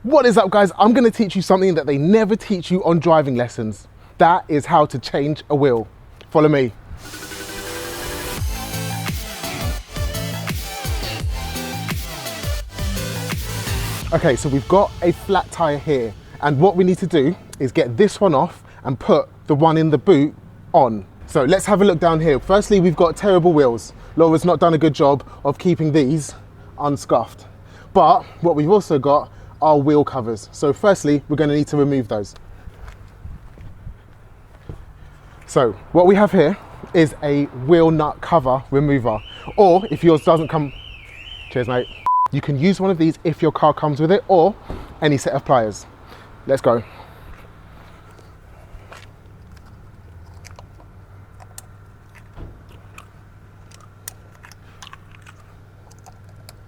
What is up, guys? I'm going to teach you something that they never teach you on driving lessons. That is how to change a wheel. Follow me. Okay, so we've got a flat tire here, and what we need to do is get this one off and put the one in the boot on. So let's have a look down here. Firstly, we've got terrible wheels. Laura's not done a good job of keeping these unscuffed. But what we've also got are wheel covers. So firstly, we're going to need to remove those. So what we have here is a wheel nut cover remover, or if yours doesn't come, cheers mate, you can use one of these if your car comes with it, or any set of pliers. Let's go.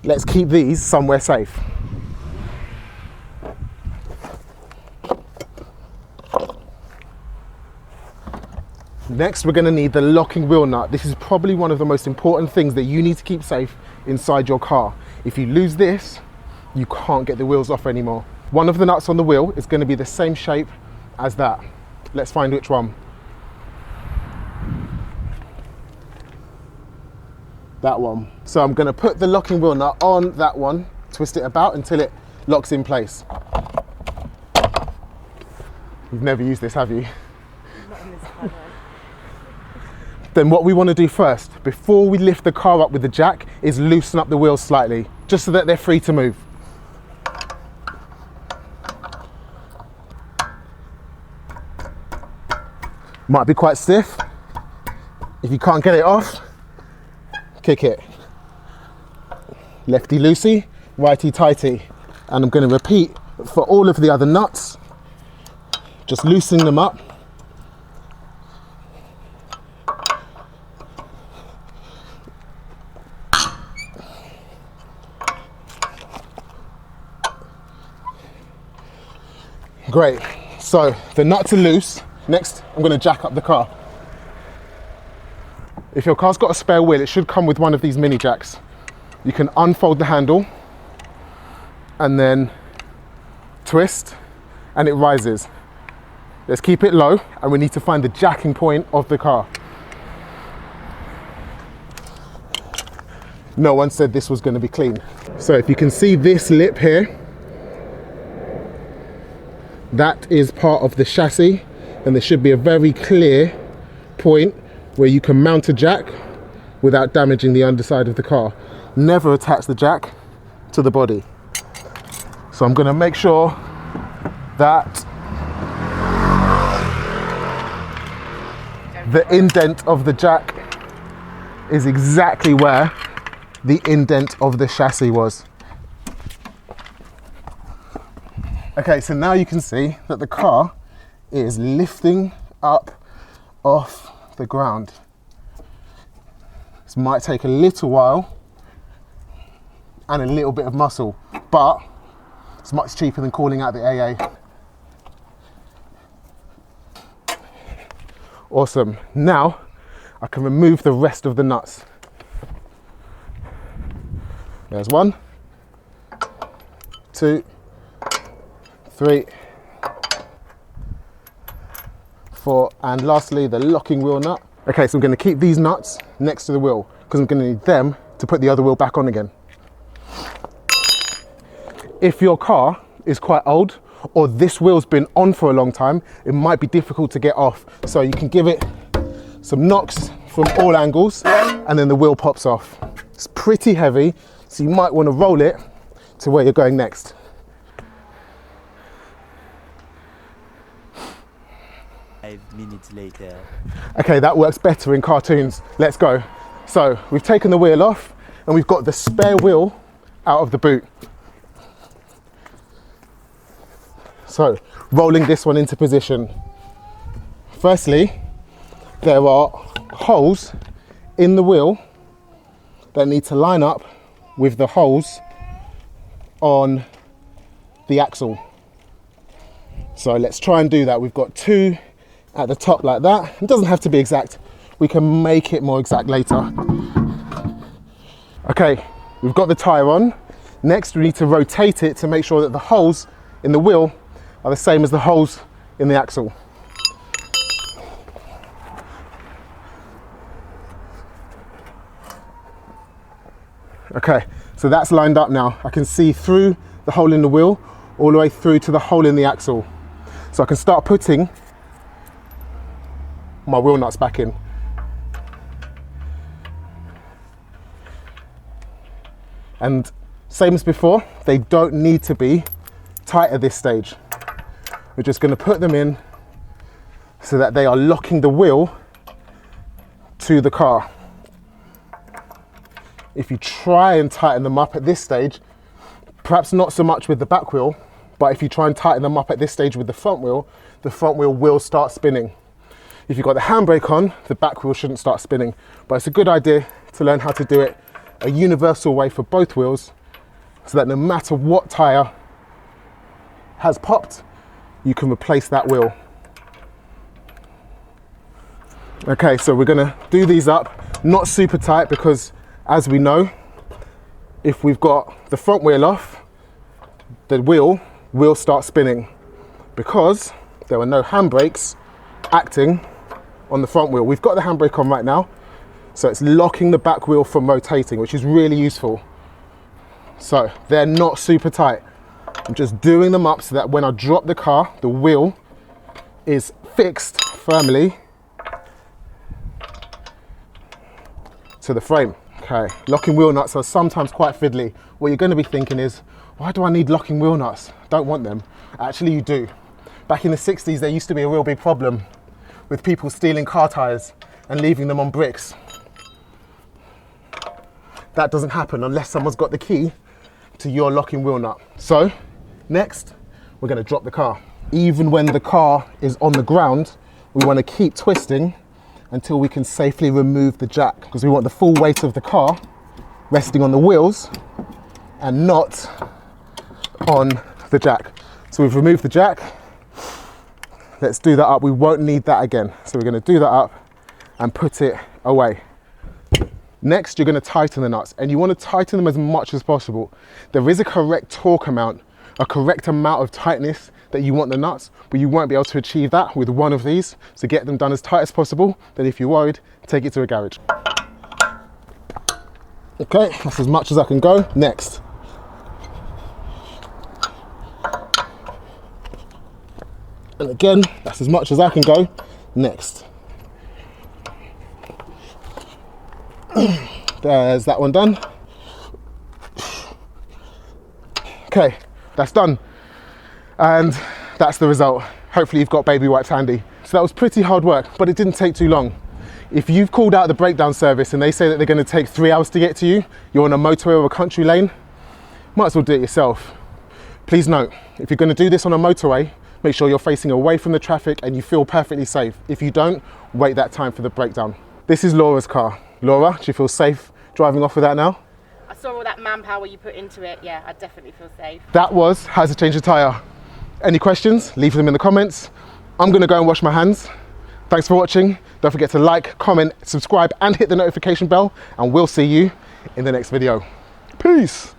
Let's keep these somewhere safe. Next, we're going to need the locking wheel nut. This is probably one of the most important things that you need to keep safe inside your car. If you lose this, you can't get the wheels off anymore. One of the nuts on the wheel is going to be the same shape as that. Let's find which one. That one. So I'm going to put the locking wheel nut on that one, twist it about until it locks in place. You've never used this, have you? Not in this car, no. Then what we want to do first, before we lift the car up with the jack, is loosen up the wheels slightly, just so that they're free to move. Might be quite stiff. If you can't get it off, kick it. Lefty loosey, righty tighty. And I'm going to repeat for all of the other nuts, just loosening them up. Great, so the nuts are loose. Next, I'm going to jack up the car. If your car's got a spare wheel, it should come with one of these mini jacks. You can unfold the handle and then twist and it rises. Let's keep it low and we need to find the jacking point of the car. No one said this was going to be clean. So if you can see this lip here, that is part of the chassis, and there should be a very clear point where you can mount a jack without damaging the underside of the car. Never attach the jack to the body. So I'm going to make sure that the indent of the jack is exactly where the indent of the chassis was. Okay, so now you can see that the car is lifting up off the ground. This might take a little while and a little bit of muscle, but it's much cheaper than calling out the AA. Awesome. Now I can remove the rest of the nuts. There's 1, 2, 3, 4, and lastly the locking wheel nut. Okay, so I'm going to keep these nuts next to the wheel because I'm going to need them to put the other wheel back on again. If your car is quite old or this wheel's been on for a long time, it might be difficult to get off. So you can give it some knocks from all angles and then the wheel pops off. It's pretty heavy, so you might want to roll it to where you're going next. 5 minutes later. Okay, that works better in cartoons. Let's go. So we've taken the wheel off and we've got the spare wheel out of the boot. So rolling this one into position. Firstly, there are holes in the wheel that need to line up with the holes on the axle. So let's try and do that. We've got 2 at the top like that. It doesn't have to be exact. We can make it more exact later. Okay, we've got the tyre on. Next, we need to rotate it to make sure that the holes in the wheel are the same as the holes in the axle. Okay, so that's lined up now. I can see through the hole in the wheel all the way through to the hole in the axle. So I can start putting my wheel nuts back in. And same as before, they don't need to be tight at this stage. We're just going to put them in so that they are locking the wheel to the car. If you try and tighten them up at this stage, perhaps not so much with the back wheel, but if you try and tighten them up at this stage with the front wheel will start spinning. If you've got the handbrake on, the back wheel shouldn't start spinning. But it's a good idea to learn how to do it a universal way for both wheels, so that no matter what tyre has popped, you can replace that wheel. Okay, so we're gonna do these up, not super tight, because as we know, if we've got the front wheel off, the wheel will start spinning because there are no handbrakes acting on the front wheel. We've got the handbrake on right now, so it's locking the back wheel from rotating, which is really useful. So they're not super tight. I'm just doing them up so that when I drop the car, the wheel is fixed firmly to the frame. Okay, locking wheel nuts are sometimes quite fiddly. What you're going to be thinking is, why do I need locking wheel nuts? Don't want them. Actually, you do. Back in the 60s, there used to be a real big problem with people stealing car tyres and leaving them on bricks. That doesn't happen unless someone's got the key to your locking wheel nut. So, next, we're going to drop the car. Even when the car is on the ground, we want to keep twisting until we can safely remove the jack, because we want the full weight of the car resting on the wheels and not on the jack. So we've removed the jack. Let's do that up. We won't need that again. So we're going to do that up and put it away. Next, you're going to tighten the nuts, and you want to tighten them as much as possible. There is a correct torque amount, a correct amount of tightness that you want the nuts, but you won't be able to achieve that with one of these. So get them done as tight as possible. Then if you're worried, take it to a garage. Okay, that's as much as I can go. Next. And again, that's as much as I can go. Next. There's that one done. Okay, that's done. And that's the result. Hopefully you've got baby wipes handy. So that was pretty hard work, but it didn't take too long. If you've called out the breakdown service and they say that they're going to take 3 hours to get to you, you're on a motorway or a country lane, might as well do it yourself. Please note, if you're going to do this on a motorway, make sure you're facing away from the traffic and you feel perfectly safe. If you don't, wait that time for the breakdown. This is Laura's car. Laura, do you feel safe driving off with that now? I saw all that manpower you put into it. Yeah, I definitely feel safe. That was how to change a tyre. Any questions? Leave them in the comments. I'm going to go and wash my hands. Thanks for watching. Don't forget to like, comment, subscribe and hit the notification bell, and we'll see you in the next video. Peace.